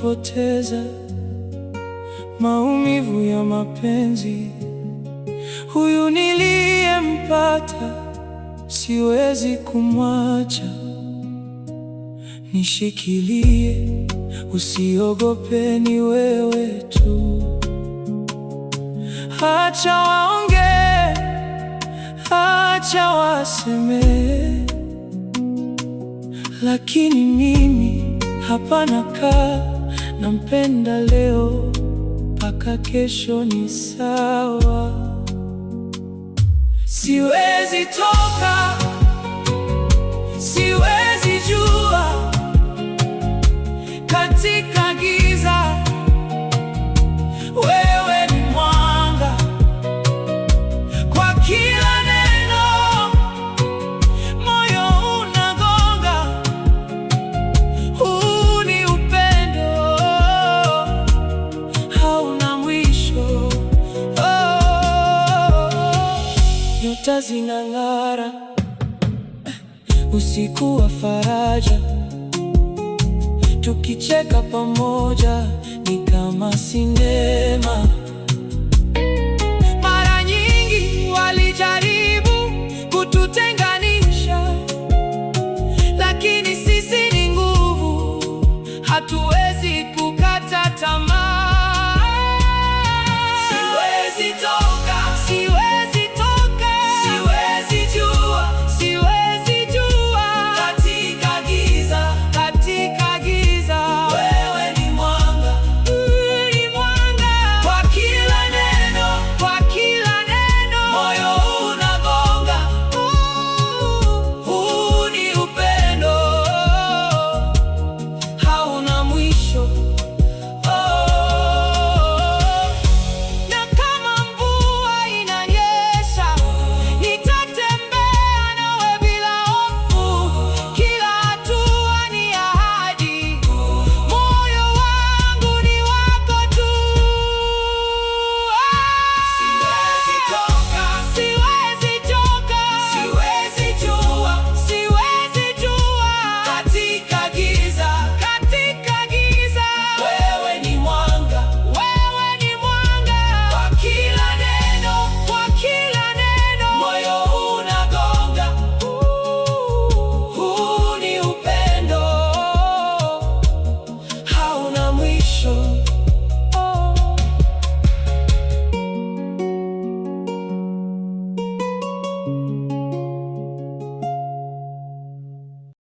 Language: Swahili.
kupoteza, maumivu ya mapenzi. Huyu niliyempata, siwezi kumwacha. Nishikilie, usiogope, ni wewe tu. Acha waongee, acha waseme, lakini mimi hapa nakaa. Nampenda leo mpaka kesho ni sawa. Siwezi toka, siwezi jua katika giza. Wewe ni mwanga kwa kila neno, moyo unagonga. Huu ni upendo, hauna mwisho. Nyota zinang'ara, usiku wa faraja, tukicheka pamoja ni kama sinema.